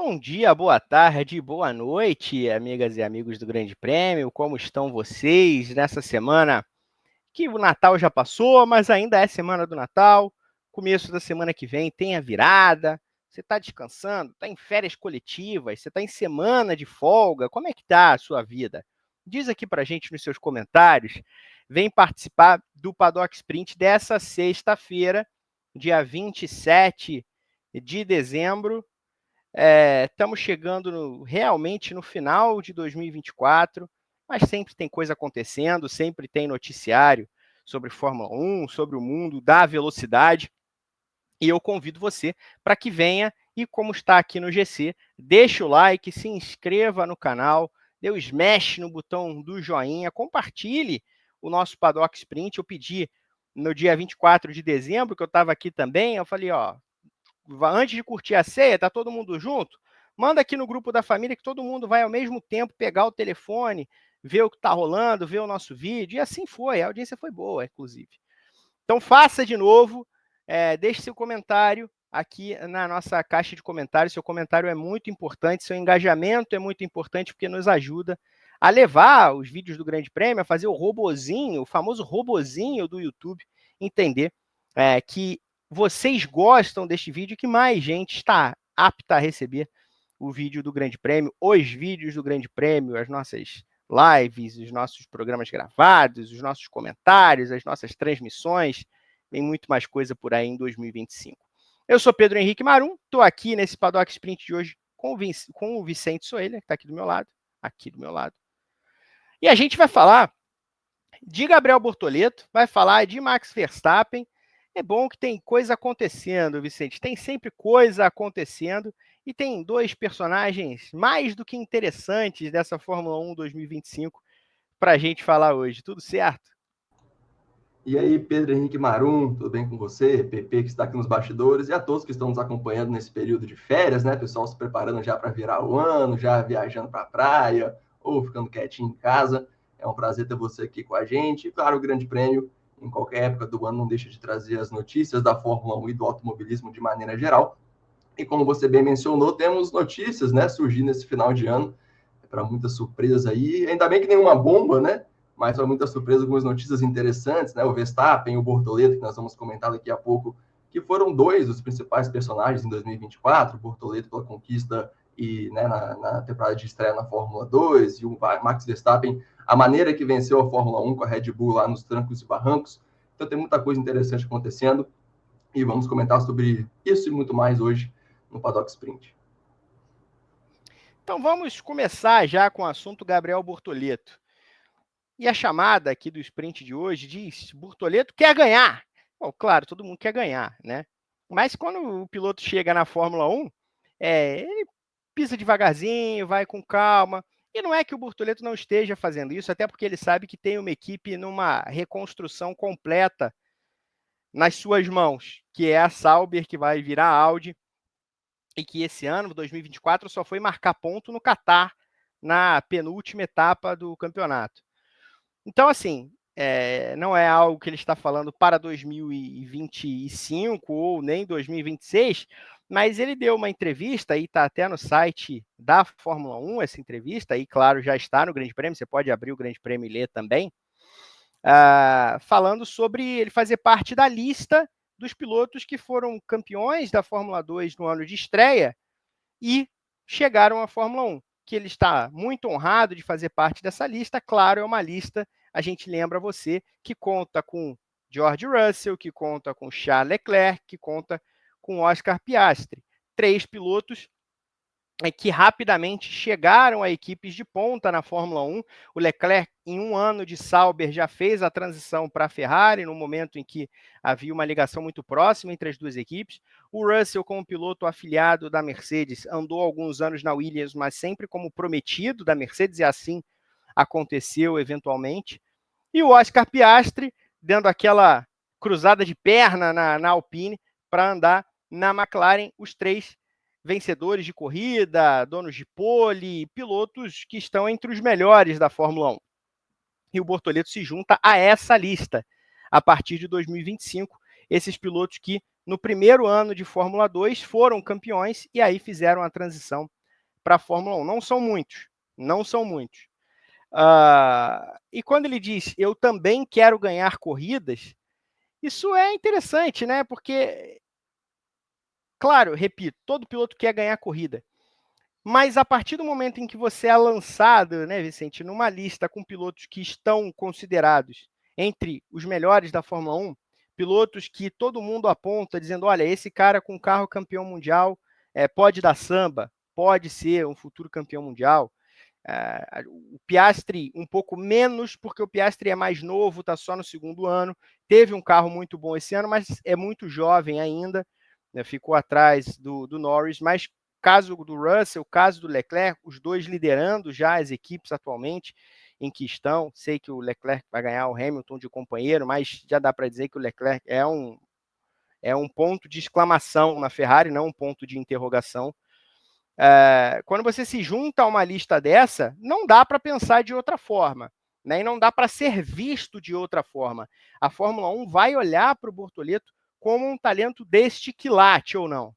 Bom dia, boa tarde, boa noite, amigas e amigos do Grande Prêmio. Como estão vocês nessa semana que o Natal já passou, mas ainda é semana do Natal? Começo da semana que vem tem a virada. Você está descansando? Está em férias coletivas? Você está em semana de folga? Como é que está a sua vida? Diz aqui para a gente nos seus comentários. Vem participar do Paddock Sprint dessa sexta-feira, dia 27 de dezembro. Estamos chegando realmente no final de 2024, mas sempre tem coisa acontecendo, sempre tem noticiário sobre Fórmula 1, sobre o mundo da velocidade, e eu convido você para que venha e, como está aqui no GC, deixe o like, se inscreva no canal, dê o smash no botão do joinha, compartilhe o nosso Paddock Sprint. Eu pedi no dia 24 de dezembro, que eu estava aqui também, eu falei, antes de curtir a ceia, tá todo mundo junto? Manda aqui no grupo da família que todo mundo vai ao mesmo tempo pegar o telefone, ver o que está rolando, ver o nosso vídeo. E assim foi, a audiência foi boa, inclusive. Então faça de novo, deixe seu comentário aqui na nossa caixa de comentários. Seu comentário é muito importante, seu engajamento é muito importante porque nos ajuda a levar os vídeos do Grande Prêmio, a fazer o robozinho, o famoso robozinho do YouTube, entender que vocês gostam deste vídeo e que mais gente está apta a receber o vídeo do Grande Prêmio, os vídeos do Grande Prêmio, as nossas lives, os nossos programas gravados, os nossos comentários, as nossas transmissões. Tem muito mais coisa por aí em 2025. Eu sou Pedro Henrique Marum, estou aqui nesse Paddock Sprint de hoje com o Vicente Soeller, que está aqui do meu lado. E a gente vai falar de Gabriel Bortoleto, vai falar de Max Verstappen. É bom que tem coisa acontecendo, Vicente. Tem sempre coisa acontecendo. E tem dois personagens mais do que interessantes dessa Fórmula 1 2025 para a gente falar hoje. Tudo certo? E aí, Pedro Henrique Marum, tudo bem com você? PP que está aqui nos bastidores e a todos que estão nos acompanhando nesse período de férias, né? Pessoal se preparando já para virar o ano, já viajando para a praia ou ficando quietinho em casa. É um prazer ter você aqui com a gente. E, claro, o Grande Prêmio, em qualquer época do ano, não deixa de trazer as notícias da Fórmula 1 e do automobilismo de maneira geral. E como você bem mencionou, temos notícias, né, surgindo nesse final de ano, para muitas surpresas aí. Ainda bem que nenhuma bomba, né? Mas para muita surpresa, algumas notícias interessantes, né? O Verstappen, o Bortoleto, que nós vamos comentar daqui a pouco, que foram dois dos principais personagens em 2024, o Bortoleto pela conquista e né, na temporada de estreia na Fórmula 2, e o Max Verstappen, a maneira que venceu a Fórmula 1 com a Red Bull lá nos trancos e barrancos. Então tem muita coisa interessante acontecendo e vamos comentar sobre isso e muito mais hoje no Paddock Sprint. Então vamos começar já com o assunto Gabriel Bortoleto. E a chamada aqui do sprint de hoje diz: Bortoleto quer ganhar. Bom, claro, todo mundo quer ganhar, né? Mas quando o piloto chega na Fórmula 1, ele pisa devagarzinho, vai com calma. E não é que o Bortoleto não esteja fazendo isso, até porque ele sabe que tem uma equipe numa reconstrução completa nas suas mãos, que é a Sauber, que vai virar Audi, e que esse ano, 2024, só foi marcar ponto no Qatar, na penúltima etapa do campeonato. Então, assim, não é algo que ele está falando para 2025 ou nem 2026, mas ele deu uma entrevista, e está até no site da Fórmula 1 essa entrevista, e claro, já está no Grande Prêmio, você pode abrir o Grande Prêmio e ler também, falando sobre ele fazer parte da lista dos pilotos que foram campeões da Fórmula 2 no ano de estreia e chegaram à Fórmula 1, que ele está muito honrado de fazer parte dessa lista. Claro, é uma lista, a gente lembra você, que conta com George Russell, que conta com Charles Leclerc, que conta com Oscar Piastri. 3 pilotos que rapidamente chegaram a equipes de ponta na Fórmula 1. O Leclerc, em um ano de Sauber, já fez a transição para a Ferrari, no momento em que havia uma ligação muito próxima entre as duas equipes. O Russell, como piloto afiliado da Mercedes, andou alguns anos na Williams, mas sempre como prometido da Mercedes, e assim aconteceu eventualmente. E o Oscar Piastri, dando aquela cruzada de perna na Alpine para andar na McLaren, os 3 vencedores de corrida, donos de pole, pilotos que estão entre os melhores da Fórmula 1. E o Bortoleto se junta a essa lista a partir de 2025. Esses pilotos que no primeiro ano de Fórmula 2 foram campeões e aí fizeram a transição para a Fórmula 1. Não são muitos, não são muitos. E quando ele diz, eu também quero ganhar corridas, isso é interessante, né? Porque, claro, repito, todo piloto quer ganhar corrida. Mas a partir do momento em que você é lançado, né, Vicente, numa lista com pilotos que estão considerados entre os melhores da Fórmula 1, pilotos que todo mundo aponta dizendo, olha, esse cara com carro campeão mundial pode dar samba, pode ser um futuro campeão mundial. O Piastri um pouco menos, porque o Piastri é mais novo, está só no segundo ano, teve um carro muito bom esse ano, mas é muito jovem ainda, né, ficou atrás do Norris, mas caso do Russell, caso do Leclerc, os dois liderando já as equipes atualmente em que estão. Sei que o Leclerc vai ganhar o Hamilton de companheiro, mas já dá para dizer que o Leclerc é um ponto de exclamação na Ferrari, não um ponto de interrogação. Quando você se junta a uma lista dessa, não dá para pensar de outra forma, né? E não dá para ser visto de outra forma. A Fórmula 1 vai olhar para o Bortoleto como um talento deste quilate ou não?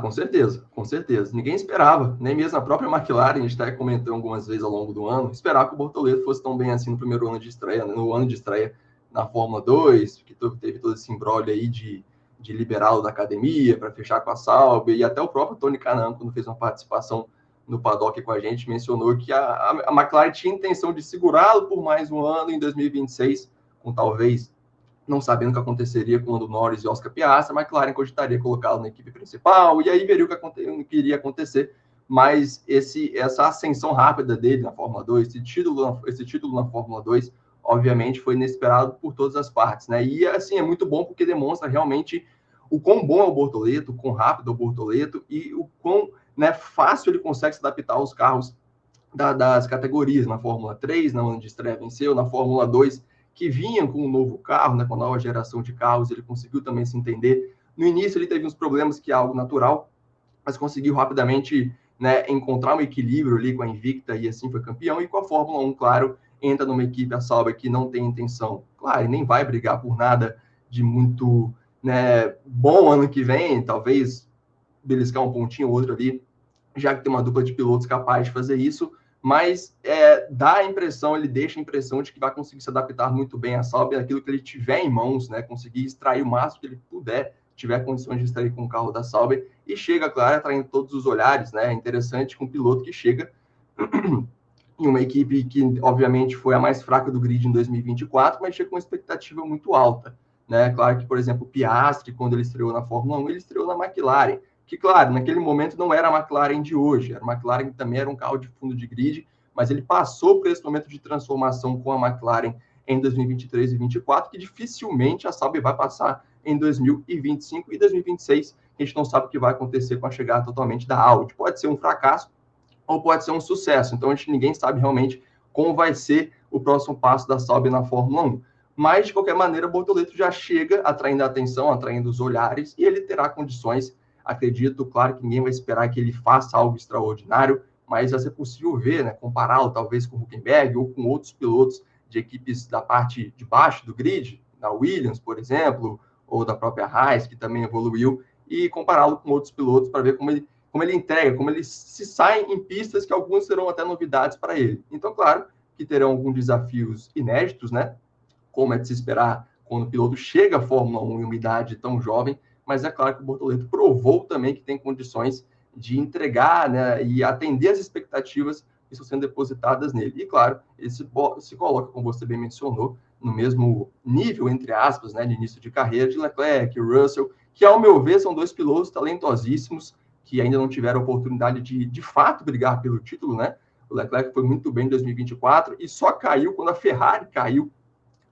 Com certeza, com certeza. Ninguém esperava, nem mesmo a própria McLaren, a gente está comentando algumas vezes ao longo do ano, esperar que o Bortoleto fosse tão bem assim no primeiro ano de estreia, no ano de estreia na Fórmula 2, que teve todo esse imbróglio aí de liberá-lo da academia para fechar com a Sauber, e até o próprio Tony Kanaan, quando fez uma participação no paddock com a gente, mencionou que a McLaren tinha intenção de segurá-lo por mais um ano em 2026, com talvez não sabendo o que aconteceria com o Norris e Oscar Piastri, a McLaren cogitaria colocá-lo na equipe principal, e aí veria o que iria acontecer, mas essa ascensão rápida dele na Fórmula 2, esse título na Fórmula 2, obviamente foi inesperado por todas as partes, né? E assim, é muito bom porque demonstra realmente o quão bom é o Bortoleto, o quão rápido é o Bortoleto e o quão, né, fácil ele consegue se adaptar aos carros das categorias. Na Fórmula 3, na ano de estreia venceu, na Fórmula 2, que vinha com um novo carro, né, com a nova geração de carros, ele conseguiu também se entender. No início ele teve uns problemas, que é algo natural, mas conseguiu rapidamente, né, encontrar um equilíbrio ali com a Invicta e assim foi campeão. E com a Fórmula 1, claro, entra numa equipe, a Sauber, que não tem intenção, claro, e nem vai brigar por nada de muito, né, bom ano que vem, talvez beliscar um pontinho ou outro ali, já que tem uma dupla de pilotos capaz de fazer isso, mas dá a impressão, ele deixa a impressão de que vai conseguir se adaptar muito bem a Sauber, aquilo que ele tiver em mãos, né, conseguir extrair o máximo que ele puder, tiver condições de extrair com o carro da Sauber, e chega, claro, atraindo todos os olhares, né, interessante com um piloto que chega em uma equipe que, obviamente, foi a mais fraca do grid em 2024, mas chega com uma expectativa muito alta, né, claro que, por exemplo, o Piastri, quando ele estreou na Fórmula 1, ele estreou na McLaren, que, claro, naquele momento não era a McLaren de hoje, era a McLaren que também era um carro de fundo de grid, mas ele passou por esse momento de transformação com a McLaren em 2023 e 2024, que dificilmente a Sauber vai passar em 2025 e 2026. A gente não sabe o que vai acontecer com a chegada totalmente da Audi. Pode ser um fracasso ou pode ser um sucesso. Então, ninguém sabe realmente como vai ser o próximo passo da Sauber na Fórmula 1. Mas, de qualquer maneira, o Bortoleto já chega atraindo a atenção, atraindo os olhares, e ele terá condições. Acredito, claro, que ninguém vai esperar que ele faça algo extraordinário, mas vai ser possível ver, né, compará-lo talvez com o Hülkenberg ou com outros pilotos de equipes da parte de baixo do grid, da Williams, por exemplo, ou da própria Haas, que também evoluiu, e compará-lo com outros pilotos para ver como ele entrega, como ele se sai em pistas que alguns serão até novidades para ele. Então, claro, que terão alguns desafios inéditos, né? Como é de se esperar quando o piloto chega à Fórmula 1 em uma idade tão jovem, mas é claro que o Bortoleto provou também que tem condições de entregar, né, e atender as expectativas que estão sendo depositadas nele. E, claro, ele se coloca, como você bem mencionou, no mesmo nível, entre aspas, né, de início de carreira de Leclerc, Russell, que, ao meu ver, são dois pilotos talentosíssimos, que ainda não tiveram a oportunidade de fato, brigar pelo título, né? O Leclerc foi muito bem em 2024 e só caiu quando a Ferrari caiu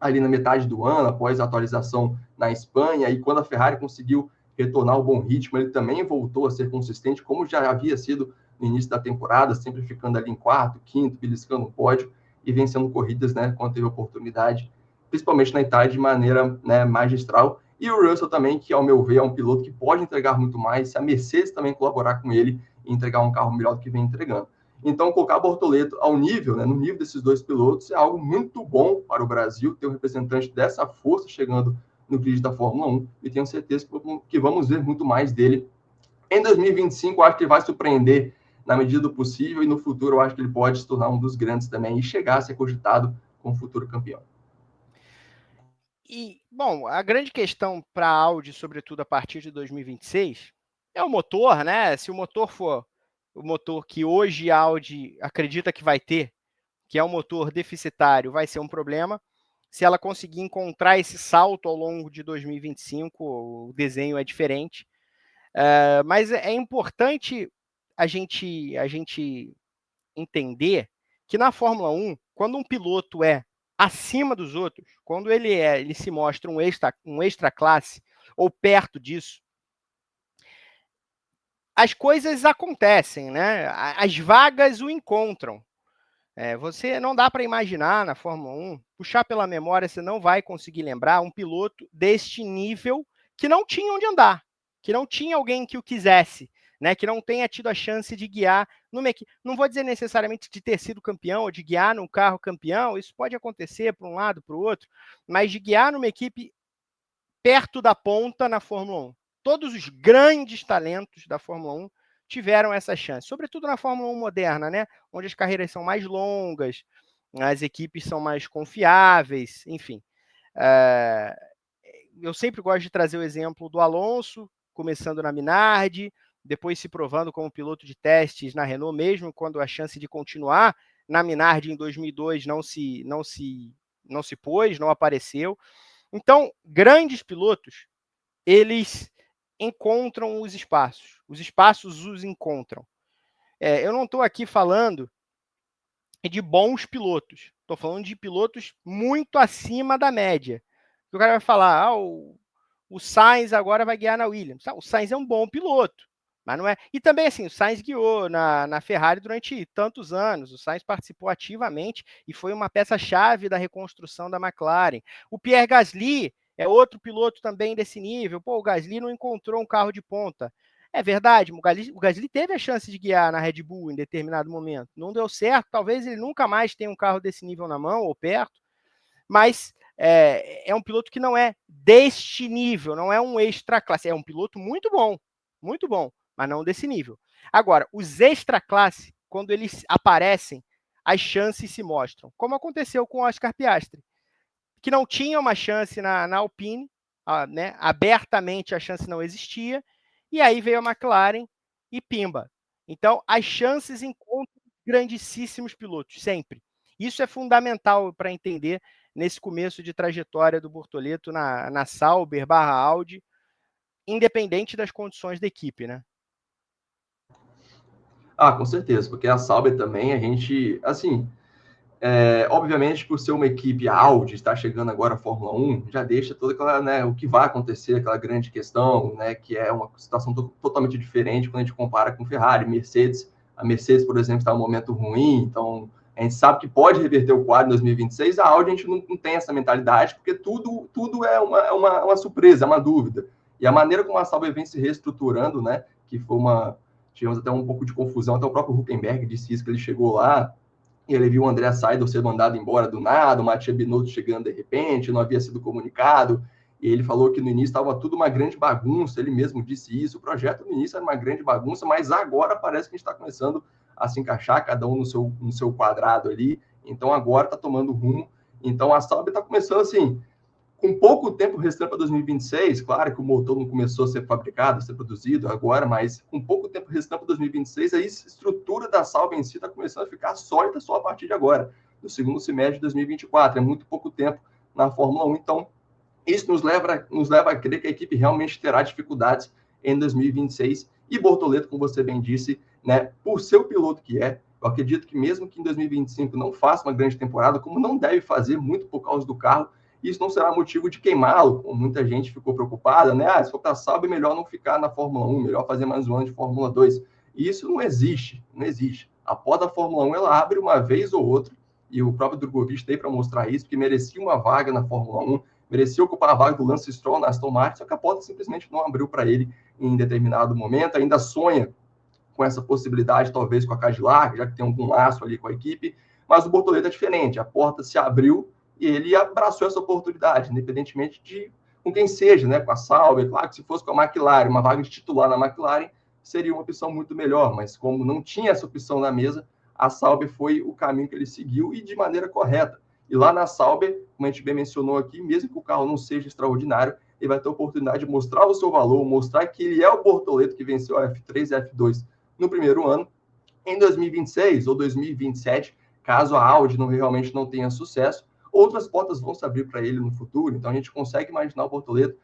ali na metade do ano, após a atualização na Espanha, e quando a Ferrari conseguiu retornar ao bom ritmo, ele também voltou a ser consistente, como já havia sido no início da temporada, sempre ficando ali em quarto, quinto, beliscando o pódio e vencendo corridas, né, quando teve oportunidade, principalmente na Itália, de maneira, né, magistral. E o Russell também, que ao meu ver é um piloto que pode entregar muito mais, se a Mercedes também colaborar com ele e entregar um carro melhor do que vem entregando. Então, colocar Bortoleto ao nível, né, no nível desses dois pilotos, é algo muito bom para o Brasil, ter um representante dessa força chegando no grid da Fórmula 1, e tenho certeza que vamos ver muito mais dele Em 2025, eu acho que ele vai surpreender na medida do possível, e no futuro eu acho que ele pode se tornar um dos grandes também e chegar a ser cogitado como futuro campeão. E, bom, a grande questão para a Audi, sobretudo a partir de 2026, é o motor, né? Se o motor for o motor que hoje a Audi acredita que vai ter, que é um motor deficitário, vai ser um problema. Se ela conseguir encontrar esse salto ao longo de 2025, o desenho é diferente. Mas é importante a gente entender que na Fórmula 1, quando um piloto é acima dos outros, quando ele se mostra um extra classe ou perto disso, as coisas acontecem, né? As vagas o encontram. Você não dá para imaginar na Fórmula 1, puxar pela memória, você não vai conseguir lembrar um piloto deste nível que não tinha onde andar, que não tinha alguém que o quisesse, né, que não tenha tido a chance de guiar numa equipe. Não vou dizer necessariamente de ter sido campeão ou de guiar num carro campeão, isso pode acontecer para um lado, para o outro, mas de guiar numa equipe perto da ponta na Fórmula 1. Todos os grandes talentos da Fórmula 1 tiveram essa chance, sobretudo na Fórmula 1 moderna, né? Onde as carreiras são mais longas, as equipes são mais confiáveis, enfim. Eu sempre gosto de trazer o exemplo do Alonso, começando na Minardi, depois se provando como piloto de testes na Renault, mesmo quando a chance de continuar na Minardi em 2002 não se pôs, não apareceu. Então, grandes pilotos, eles encontram os espaços os encontram. Eu não estou aqui falando de bons pilotos, estou falando de pilotos muito acima da média. O cara vai falar, o Sainz agora vai guiar na Williams. O Sainz é um bom piloto, mas não é. E também, assim, o Sainz guiou na Ferrari durante tantos anos, o Sainz participou ativamente e foi uma peça-chave da reconstrução da McLaren. O Pierre Gasly é outro piloto também desse nível. O Gasly não encontrou um carro de ponta. É verdade, o Gasly teve a chance de guiar na Red Bull em determinado momento. Não deu certo, talvez ele nunca mais tenha um carro desse nível na mão ou perto, mas é um piloto que não é deste nível, não é um extra classe. É um piloto muito bom, mas não desse nível. Agora, os extra classe, quando eles aparecem, as chances se mostram, como aconteceu com o Oscar Piastri, que não tinha uma chance na Alpine, né? Abertamente a chance não existia, e aí veio a McLaren e pimba. Então, as chances encontram grandíssimos pilotos, sempre. Isso é fundamental para entender nesse começo de trajetória do Bortoleto na Sauber / Audi, independente das condições da equipe, né? Com certeza, porque a Sauber também, a gente, assim, obviamente, por ser uma equipe Audi, está chegando agora a Fórmula 1, já deixa toda aquela, né, o que vai acontecer, aquela grande questão, né, que é uma situação totalmente diferente quando a gente compara com Ferrari, Mercedes. A Mercedes, por exemplo, está em um momento ruim, então a gente sabe que pode reverter o quadro em 2026. A Audi a gente não tem essa mentalidade, porque tudo é uma surpresa, é uma dúvida. E a maneira como a Sauber vem se reestruturando, né, que foi tivemos até um pouco de confusão, até o próprio Huckenberg disse isso, que ele chegou lá, e ele viu o André Seidel ser mandado embora do nada, o Mattia Binotto chegando de repente, não havia sido comunicado, e ele falou que no início estava tudo uma grande bagunça, ele mesmo disse isso, o projeto no início era uma grande bagunça, mas agora parece que a gente está começando a se encaixar, cada um no seu quadrado ali, então agora está tomando rumo, então a Sauber está começando assim, com pouco tempo restante para 2026, claro que o motor não começou a ser fabricado, a ser produzido agora, mas com pouco tempo restante para 2026, a estrutura da Sauber em si está começando a ficar sólida só a partir de agora, no segundo semestre de 2024. É muito pouco tempo na Fórmula 1, então isso nos leva a crer que a equipe realmente terá dificuldades em 2026. E Bortoleto, como você bem disse, né, por ser o piloto que é, eu acredito que mesmo que em 2025 não faça uma grande temporada, como não deve fazer muito por causa do carro, isso não será motivo de queimá-lo, como muita gente ficou preocupada, né? Se for para a Sauber, melhor não ficar na Fórmula 1, melhor fazer mais um ano de Fórmula 2. E isso não existe. A porta da Fórmula 1, ela abre uma vez ou outra, e o próprio Drogovic tem para mostrar isso, que merecia uma vaga na Fórmula 1, merecia ocupar a vaga do Lance Stroll na Aston Martin, só que a porta simplesmente não abriu para ele em determinado momento, ainda sonha com essa possibilidade, talvez com a Cadillac, já que tem algum laço ali com a equipe, mas o Bortoleto é diferente, a porta se abriu e ele abraçou essa oportunidade, independentemente de com quem seja, né? Com a Sauber, claro que se fosse com a McLaren, uma vaga de titular na McLaren, seria uma opção muito melhor, mas como não tinha essa opção na mesa, a Sauber foi o caminho que ele seguiu e de maneira correta. E lá na Sauber, como a gente bem mencionou aqui, mesmo que o carro não seja extraordinário, ele vai ter a oportunidade de mostrar o seu valor, mostrar que ele é o Bortoleto que venceu a F3 e a F2 no primeiro ano. Em 2026 ou 2027, caso a Audi realmente não tenha sucesso, outras portas vão se abrir para ele no futuro. Então a gente consegue imaginar o Bortoleto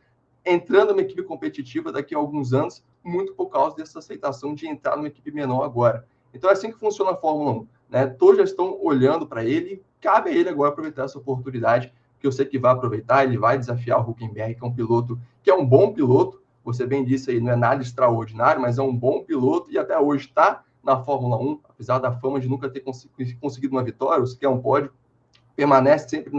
entrando numa equipe competitiva daqui a alguns anos, muito por causa dessa aceitação de entrar numa equipe menor agora. Então é assim que funciona a Fórmula 1. Né? Todos já estão olhando para ele, cabe a ele agora aproveitar essa oportunidade, que eu sei que vai aproveitar, ele vai desafiar o Hülkenberg, que é um piloto, que é um bom piloto, você bem disse aí, não é nada extraordinário, mas é um bom piloto e até hoje está na Fórmula 1, apesar da fama de nunca ter conseguido uma vitória, ou sequer um pódio, permanece sempre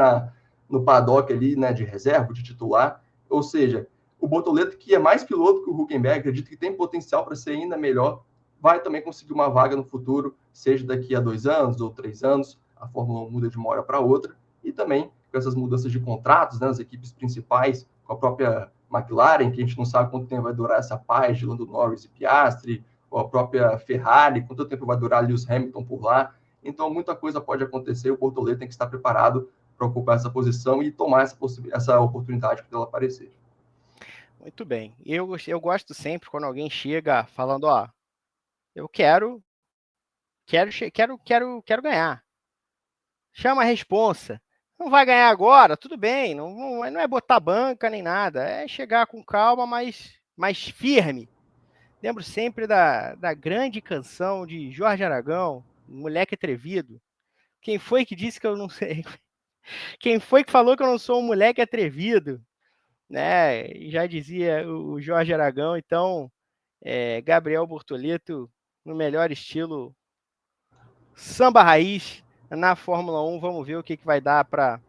no paddock ali, né, de reserva, de titular, ou seja, o Bortoleto, que é mais piloto que o Hülkenberg, acredito que tem potencial para ser ainda melhor, vai também conseguir uma vaga no futuro, seja daqui a 2 anos ou 3 anos, a Fórmula 1 muda de uma hora para outra, e também com essas mudanças de contratos, né, as equipes principais, com a própria McLaren, que a gente não sabe quanto tempo vai durar essa paz de Lando Norris e Piastri, ou a própria Ferrari, quanto tempo vai durar Lewis Hamilton por lá. Então, muita coisa pode acontecer, o Bortoleto tem que estar preparado para ocupar essa posição e tomar essa oportunidade quando ela aparecer. Muito bem. Eu gosto sempre quando alguém chega falando, ó, eu quero ganhar. Chama a responsa. Não vai ganhar agora, tudo bem, não é botar banca nem nada, é chegar com calma, mas firme. Lembro sempre da grande canção de Jorge Aragão, Moleque Atrevido. Quem foi que disse que eu não sei? Quem foi que falou que eu não sou um moleque atrevido? Né? Já dizia o Jorge Aragão, então, Gabriel Bortoleto, no melhor estilo samba raiz na Fórmula 1. Vamos ver o que vai dar para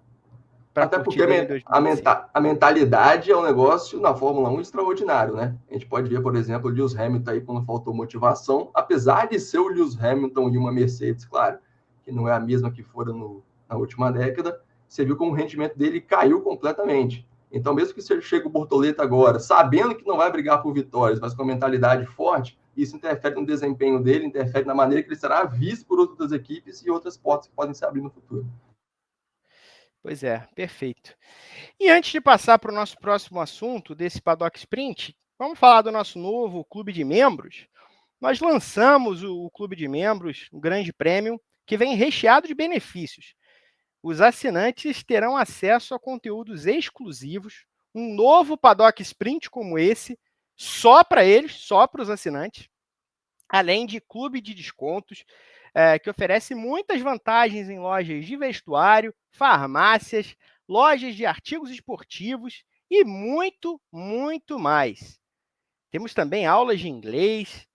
Até curtir porque dele em 2025. a mentalidade é um negócio na Fórmula 1 extraordinário, né? A gente pode ver, por exemplo, o Lewis Hamilton aí quando faltou motivação, apesar de ser o Lewis Hamilton e uma Mercedes, claro, que não é a mesma que fora na última década, você viu como o rendimento dele caiu completamente. Então, mesmo que você chegue o Bortoleto agora, sabendo que não vai brigar por vitórias, mas com a mentalidade forte, isso interfere no desempenho dele, interfere na maneira que ele será visto por outras equipes e outras portas que podem se abrir no futuro. Pois é, perfeito. E antes de passar para o nosso próximo assunto desse Paddock Sprint, vamos falar do nosso novo clube de membros. Nós lançamos o clube de membros, o Grande Prêmio, que vem recheado de benefícios. Os assinantes terão acesso a conteúdos exclusivos, um novo Paddock Sprint como esse, só para eles, só para os assinantes, além de clube de descontos, que oferece muitas vantagens em lojas de vestuário, farmácias, lojas de artigos esportivos e muito, muito mais. Temos também aulas de inglês,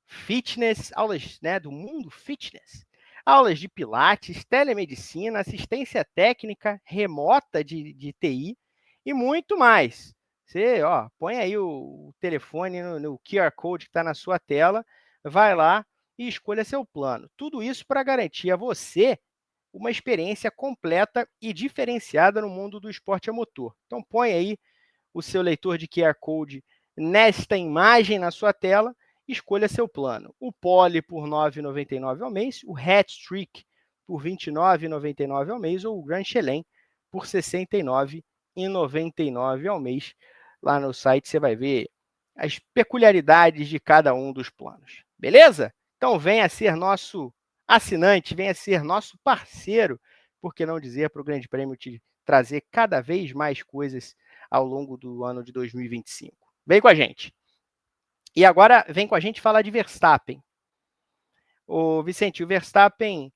fitness, aulas, né, do mundo fitness, aulas de pilates, telemedicina, assistência técnica remota de TI e muito mais. Você põe aí o telefone no QR Code que está na sua tela, vai lá e escolha seu plano. Tudo isso para garantir a você uma experiência completa e diferenciada no mundo do esporte a motor. Então põe aí o seu leitor de QR Code nesta imagem na sua tela, escolha seu plano. O Pole por R$ 9,99 ao mês, o Hat-Trick por R$ 29,99 ao mês ou o Grand Chelem por R$ 69,99 ao mês. Lá no site você vai ver as peculiaridades de cada um dos planos. Beleza? Então venha ser nosso assinante, venha ser nosso parceiro, por que não dizer, para o Grande Prêmio te trazer cada vez mais coisas ao longo do ano de 2025. Vem com a gente. E agora vem com a gente falar de Verstappen. O Vicente, o Verstappen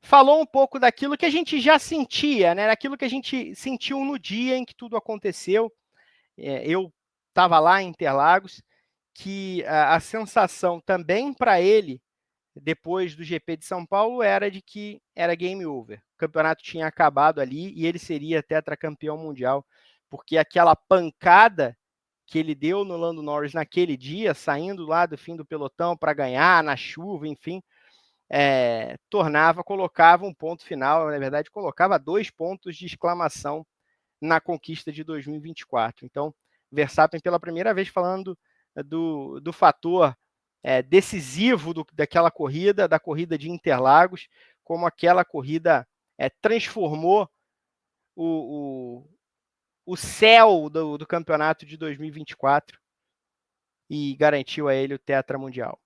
falou um pouco daquilo que a gente já sentia, né? Daquilo que a gente sentiu no dia em que tudo aconteceu. Eu estava lá em Interlagos, que a sensação também para ele, depois do GP de São Paulo, era de que era game over. O campeonato tinha acabado ali e ele seria tetracampeão mundial, porque aquela pancada que ele deu no Lando Norris naquele dia, saindo lá do fim do pelotão para ganhar, na chuva, enfim, colocava um ponto final, na verdade, colocava 2 pontos de exclamação na conquista de 2024. Então, Verstappen, pela primeira vez, falando do fator decisivo daquela corrida, da corrida de Interlagos, como aquela corrida transformou o céu do campeonato de 2024 e garantiu a ele o tetra mundial.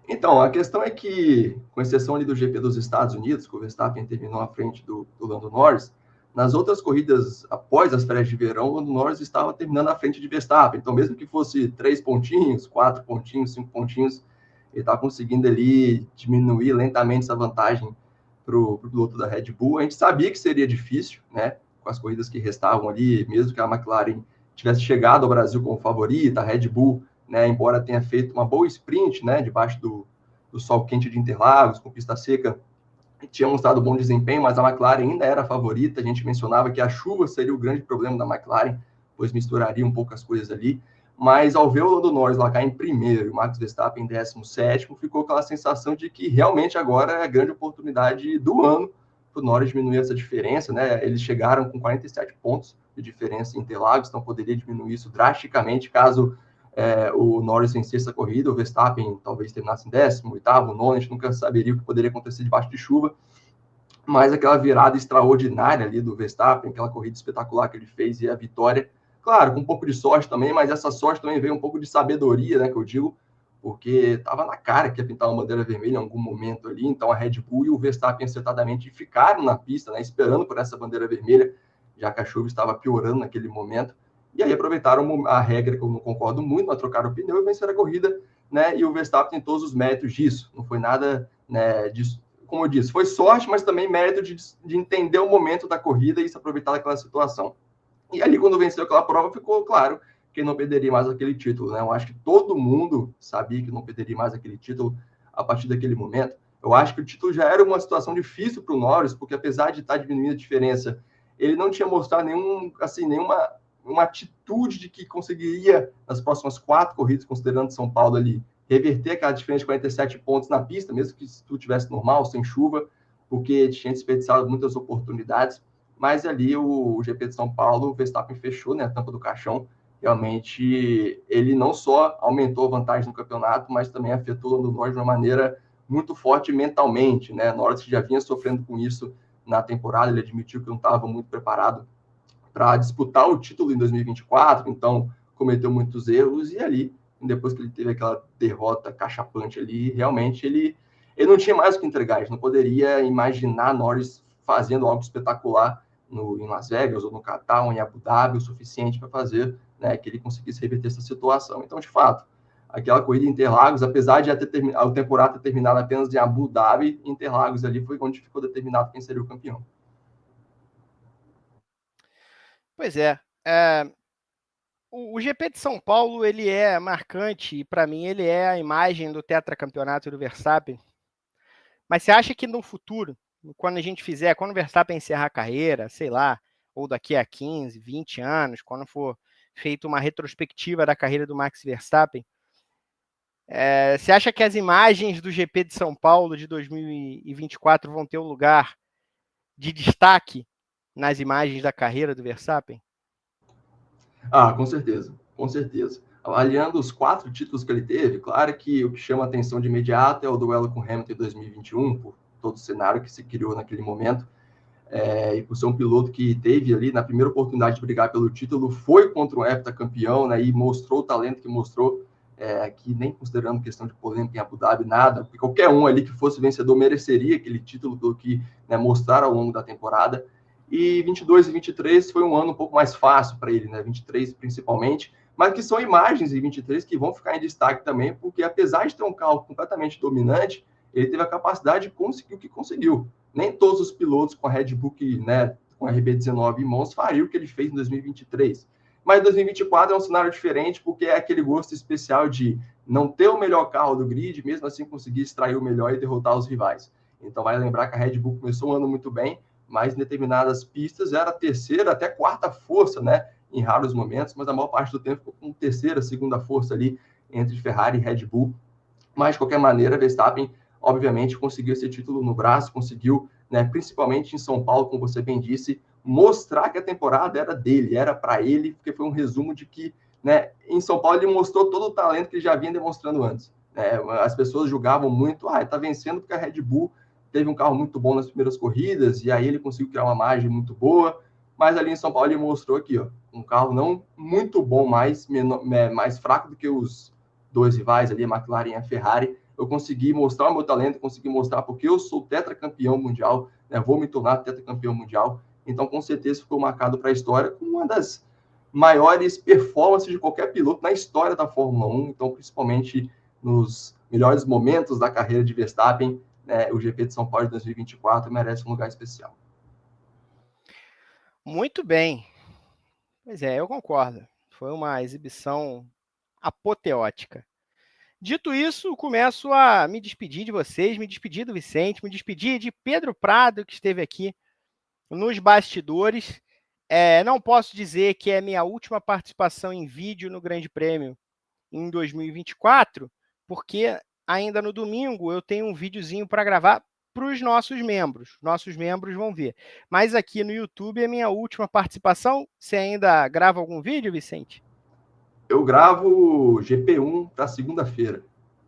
Então, a questão é que, com exceção ali do GP dos Estados Unidos, que o Verstappen terminou à frente do Lando Norris, nas outras corridas após as férias de verão, o Lando Norris estava terminando à frente de Verstappen. Então, mesmo que fosse 3 pontinhos, 4 pontinhos, 5 pontinhos, ele estava conseguindo ali diminuir lentamente essa vantagem para o piloto da Red Bull. A gente sabia que seria difícil, né? Com as corridas que restavam ali, mesmo que a McLaren tivesse chegado ao Brasil como favorita, a Red Bull, né, embora tenha feito uma boa sprint, né, debaixo do sol quente de Interlagos, com pista seca, tinha mostrado bom desempenho, mas a McLaren ainda era a favorita. A gente mencionava que a chuva seria o grande problema da McLaren, pois misturaria um pouco as coisas ali. Mas ao ver o Lando Norris lá cair em primeiro e o Max Verstappen em 17º, ficou aquela sensação de que realmente agora é a grande oportunidade do ano para o Norris diminuir essa diferença, né? Eles chegaram com 47 pontos de diferença em Interlagos, então poderia diminuir isso drasticamente caso o Norris vencesse a corrida, o Verstappen talvez terminasse em 18º, nono, a gente nunca saberia o que poderia acontecer debaixo de chuva, mas aquela virada extraordinária ali do Verstappen, aquela corrida espetacular que ele fez e a vitória, claro, com um pouco de sorte também, mas essa sorte também veio um pouco de sabedoria, né, que eu digo, porque estava na cara que ia pintar uma bandeira vermelha em algum momento ali, então a Red Bull e o Verstappen acertadamente ficaram na pista, né, esperando por essa bandeira vermelha, já que a chuva estava piorando naquele momento, e aí aproveitaram a regra, que eu não concordo muito, mas trocaram o pneu e venceram a corrida, né, e o Verstappen tem todos os méritos disso, não foi nada, né, disso, como eu disse, foi sorte, mas também mérito de entender o momento da corrida e se aproveitar daquela situação. E ali, quando venceu aquela prova, ficou claro que não perderia mais aquele título, né? Eu acho que todo mundo sabia que não perderia mais aquele título a partir daquele momento. Eu acho que o título já era uma situação difícil para o Norris, porque apesar de estar diminuindo a diferença, ele não tinha mostrado nenhuma uma atitude de que conseguiria, nas próximas 4 corridas, considerando São Paulo ali, reverter aquela diferença de 47 pontos na pista, mesmo que tudo tivesse normal, sem chuva, porque tinha desperdiçado muitas oportunidades. Mas ali o GP de São Paulo, o Verstappen fechou, né, a tampa do caixão. Realmente, ele não só aumentou a vantagem no campeonato, mas também afetou o Lando Norris de uma maneira muito forte mentalmente, né? Norris já vinha sofrendo com isso na temporada, ele admitiu que não estava muito preparado para disputar o título em 2024, então cometeu muitos erros, e ali, depois que ele teve aquela derrota cachapante ali, realmente ele não tinha mais o que entregar, a gente não poderia imaginar Norris fazendo algo espetacular em Las Vegas, ou no Qatar, ou em Abu Dhabi, o suficiente para fazer, né, que ele conseguisse reverter essa situação. Então, de fato, aquela corrida em Interlagos, apesar de a temporada ter terminado apenas em Abu Dhabi, Interlagos ali foi onde ficou determinado quem seria o campeão. Pois é. O GP de São Paulo, ele é marcante e para mim ele é a imagem do tetracampeonato do Verstappen. Mas você acha que no futuro, quando o Verstappen encerrar a carreira, sei lá, ou daqui a 15, 20 anos, quando for feita uma retrospectiva da carreira do Max Verstappen, você acha que as imagens do GP de São Paulo de 2024 vão ter um lugar de destaque nas imagens da carreira do Verstappen? Ah, com certeza, com certeza. Avaliando os 4 títulos que ele teve, claro que o que chama atenção de imediato é o duelo com Hamilton em 2021, por todo o cenário que se criou naquele momento, e por ser um piloto que teve ali, na primeira oportunidade de brigar pelo título, foi contra um heptacampeão, né, e mostrou o talento que mostrou, que nem considerando questão de polêmica em Abu Dhabi, nada, porque qualquer um ali que fosse vencedor mereceria aquele título pelo que, né, mostraram ao longo da temporada. E 22 e 23 foi um ano um pouco mais fácil para ele, né? 23 principalmente, mas que são imagens em 23 que vão ficar em destaque também, porque apesar de ter um carro completamente dominante, ele teve a capacidade de conseguir o que conseguiu. Nem todos os pilotos com a Red Bull, né, com a RB19 em mãos, fariam o que ele fez em 2023. Mas 2024 é um cenário diferente, porque é aquele gosto especial de não ter o melhor carro do grid, mesmo assim conseguir extrair o melhor e derrotar os rivais. Então, vai lembrar que a Red Bull começou um ano muito bem, mas em determinadas pistas era a terceira até quarta força, né? Em raros momentos, mas a maior parte do tempo ficou com terceira, segunda força ali entre Ferrari e Red Bull. Mas, de qualquer maneira, Verstappen, obviamente, conseguiu esse título no braço, conseguiu, né, principalmente em São Paulo, como você bem disse, mostrar que a temporada era dele, era para ele, porque foi um resumo de que né? Em São Paulo ele mostrou todo o talento que ele já vinha demonstrando antes. As pessoas julgavam muito, está vencendo porque a Red Bull teve um carro muito bom nas primeiras corridas, e aí ele conseguiu criar uma margem muito boa, mas ali em São Paulo ele mostrou aqui, ó, um carro não muito bom, mais fraco do que os dois rivais ali, a McLaren e a Ferrari. Eu consegui mostrar o meu talento, consegui mostrar porque eu sou tetracampeão mundial, né, vou me tornar tetracampeão mundial, então com certeza ficou marcado para a história como uma das maiores performances de qualquer piloto na história da Fórmula 1, então principalmente nos melhores momentos da carreira de Verstappen, né, o GP de São Paulo de 2024 merece um lugar especial. Muito bem. Pois é, eu concordo. Foi uma exibição apoteótica. Dito isso, começo a me despedir de vocês, me despedir do Vicente, me despedir de Pedro Prado, que esteve aqui nos bastidores. Não posso dizer que é minha última participação em vídeo no Grande Prêmio em 2024, porque ainda no domingo eu tenho um videozinho para gravar para os nossos membros. Nossos membros vão ver. Mas aqui no YouTube é minha última participação. Você ainda grava algum vídeo, Vicente? Eu gravo GP1 para segunda-feira.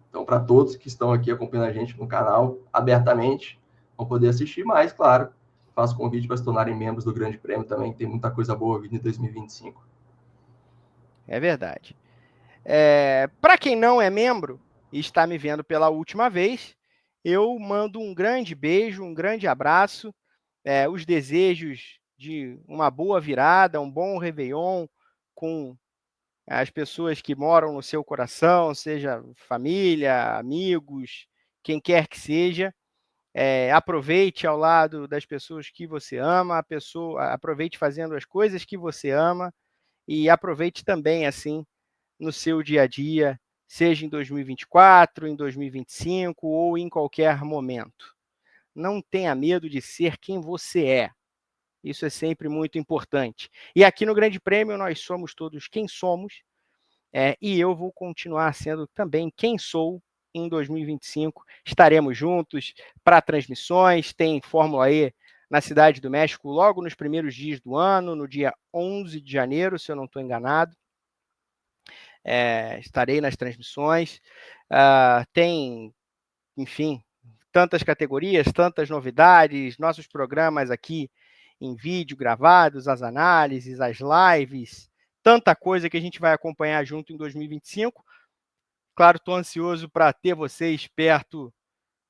Então, para todos que estão aqui acompanhando a gente no canal abertamente, vão poder assistir mais, claro. Faço convite para se tornarem membros do Grande Prêmio também, tem muita coisa boa vindo em 2025. É verdade. Para quem não é membro e está me vendo pela última vez, eu mando um grande beijo, um grande abraço, os desejos de uma boa virada, um bom Réveillon com as pessoas que moram no seu coração, seja família, amigos, quem quer que seja. Aproveite ao lado das pessoas que você ama, aproveite fazendo as coisas que você ama e aproveite também, assim, no seu dia a dia, seja em 2024, em 2025 ou em qualquer momento. Não tenha medo de ser quem você é. Isso é sempre muito importante. E aqui no Grande Prêmio nós somos todos quem somos, e eu vou continuar sendo também quem sou em 2025. Estaremos juntos para transmissões, tem Fórmula E na Cidade do México logo nos primeiros dias do ano, no dia 11 de janeiro, se eu não estou enganado. Estarei nas transmissões. Tem, enfim, tantas categorias, tantas novidades, nossos programas aqui em vídeo gravados, as análises, as lives, tanta coisa que a gente vai acompanhar junto em 2025. Claro, estou ansioso para ter vocês perto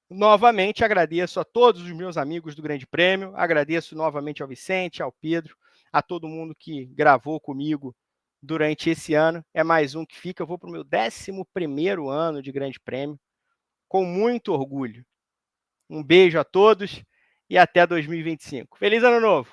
novamente. Agradeço a todos os meus amigos do Grande Prêmio, agradeço novamente ao Vicente, ao Pedro, a todo mundo que gravou comigo durante esse ano. É mais um que fica. Eu vou para o meu 11º ano de Grande Prêmio, com muito orgulho. Um beijo a todos e até 2025. Feliz Ano Novo!